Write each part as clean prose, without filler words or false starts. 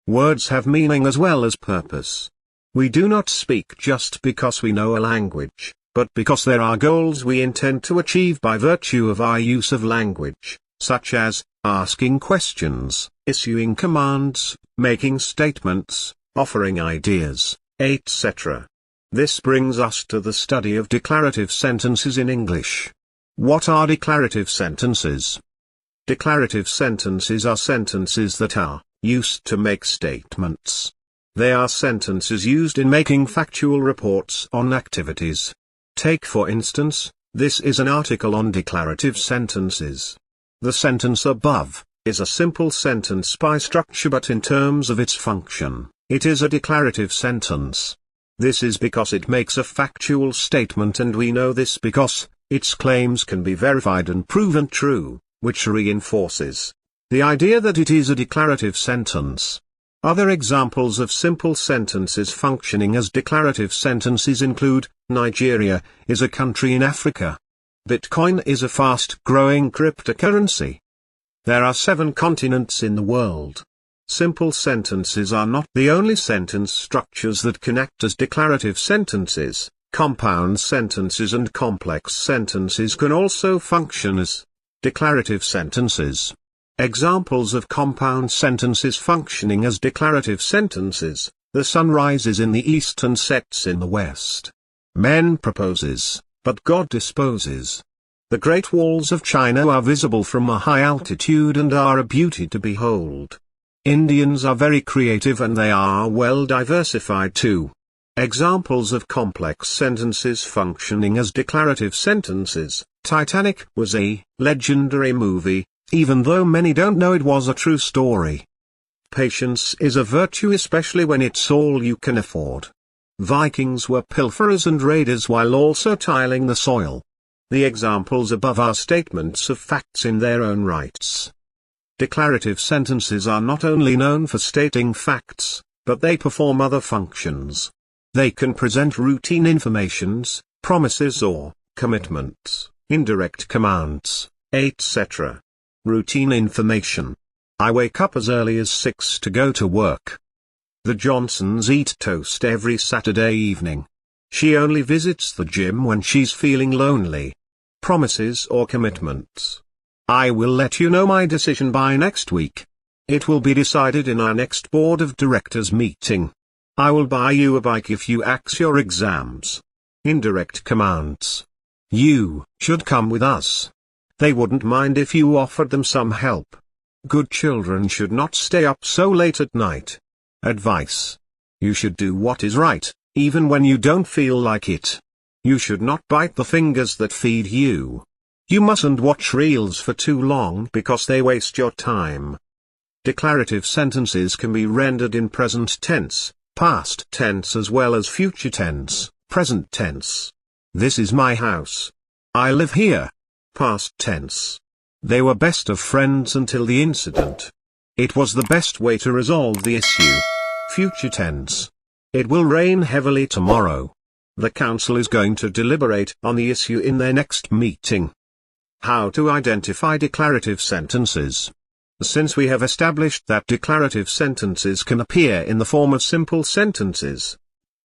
Words have meaning as well as purpose. We do not speak just because we know a language, but because there are goals we intend to achieve by virtue of our use of language, such as asking questions, issuing commands, making statements, offering ideas, etc. This brings us to the study of declarative sentences in English. What are declarative sentences? Declarative sentences are sentences that are used to make statements. They are sentences used in making factual reports on activities. Take for instance, this is an article on declarative sentences. The sentence above is a simple sentence by structure, but in terms of its function, it is a declarative sentence. This is because it makes a factual statement, and we know this because its claims can be verified and proven true, which reinforces the idea that it is a declarative sentence. Other examples of simple sentences functioning as declarative sentences include, Nigeria is a country in Africa. Bitcoin is a fast-growing cryptocurrency. There are 7 continents in the world. Simple sentences are not the only sentence structures that can act as declarative sentences. Compound sentences and complex sentences can also function as declarative sentences. Examples of compound sentences functioning as declarative sentences: the sun rises in the east and sets in the west. Man proposes, but God disposes. The Great Walls of China are visible from a high altitude and are a beauty to behold. Indians are very creative and they are well diversified too. Examples of complex sentences functioning as declarative sentences: Titanic was a legendary movie, even though many don't know it was a true story. Patience is a virtue, especially when it's all you can afford. Vikings were pilferers and raiders while also tilling the soil. The examples above are statements of facts in their own rights. Declarative sentences are not only known for stating facts, but they perform other functions. They can present routine informations, promises or commitments, indirect commands, etc. Routine information. I wake up as early as 6 to go to work. The Johnsons eat toast every Saturday evening. She only visits the gym when she's feeling lonely. Promises or commitments. I will let you know my decision by next week. It will be decided in our next board of directors meeting. I will buy you a bike if you ace your exams. Indirect commands. You should come with us. They wouldn't mind if you offered them some help. Good children should not stay up so late at night. Advice. You should do what is right, even when you don't feel like it. You should not bite the fingers that feed you. You mustn't watch reels for too long because they waste your time. Declarative sentences can be rendered in present tense, past tense as well as future tense, present tense. This is my house. I live here. Past tense. They were best of friends until the incident. It was the best way to resolve the issue. Future tense. It will rain heavily tomorrow. The council is going to deliberate on the issue in their next meeting. How to identify declarative sentences. Since we have established that declarative sentences can appear in the form of simple sentences,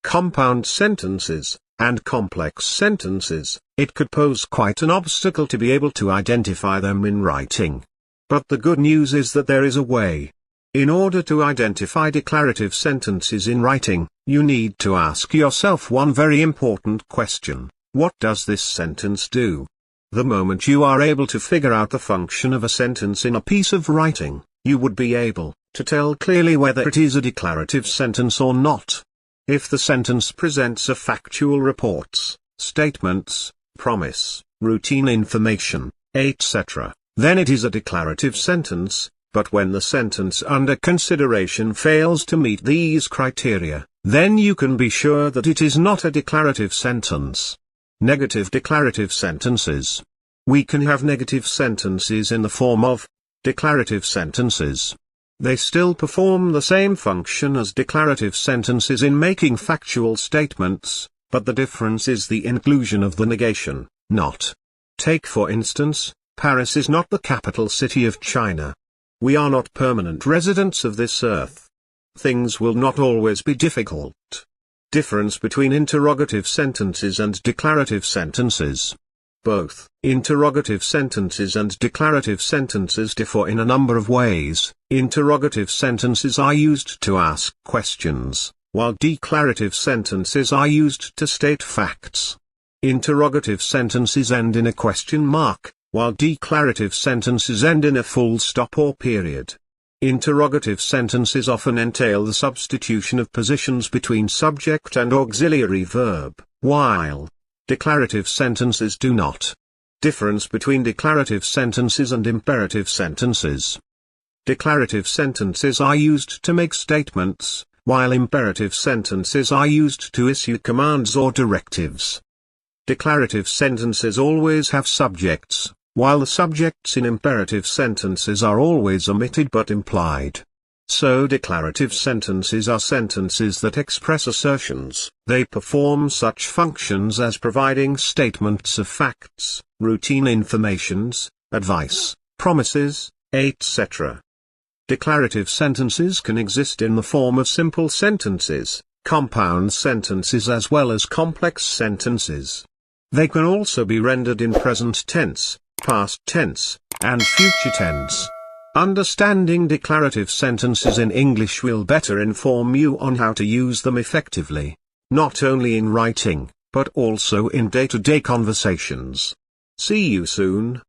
compound sentences, and complex sentences, it could pose quite an obstacle to be able to identify them in writing. But the good news is that there is a way. In order to identify declarative sentences in writing, you need to ask yourself one very important question: what does this sentence do? The moment you are able to figure out the function of a sentence in a piece of writing, you would be able to tell clearly whether it is a declarative sentence or not. If the sentence presents a factual reports, statements, promise, routine information, etc., then it is a declarative sentence, but when the sentence under consideration fails to meet these criteria, then you can be sure that it is not a declarative sentence. Negative declarative sentences. We can have negative sentences in the form of declarative sentences. They still perform the same function as declarative sentences in making factual statements, but the difference is the inclusion of the negation, not. Take for instance, Paris is not the capital city of China. We are not permanent residents of this earth. things will not always be difficult. Difference between interrogative sentences and declarative sentences. Both interrogative sentences and declarative sentences differ in a number of ways. Interrogative sentences are used to ask questions, while declarative sentences are used to state facts. Interrogative sentences end in a question mark, while declarative sentences end in a full stop or period. Interrogative sentences often entail the substitution of positions between subject and auxiliary verb, while declarative sentences do not. Difference between declarative sentences and imperative sentences. Declarative sentences are used to make statements, while imperative sentences are used to issue commands or directives. Declarative sentences always have subjects, while the subjects in imperative sentences are always omitted but implied. So declarative sentences are sentences that express assertions. They perform such functions as providing statements of facts, routine informations, advice, promises, etc. Declarative sentences can exist in the form of simple sentences, compound sentences as well as complex sentences. They can also be rendered in present tense, past tense, and future tense. Understanding declarative sentences in English will better inform you on how to use them effectively, not only in writing, but also in day-to-day conversations. See you soon.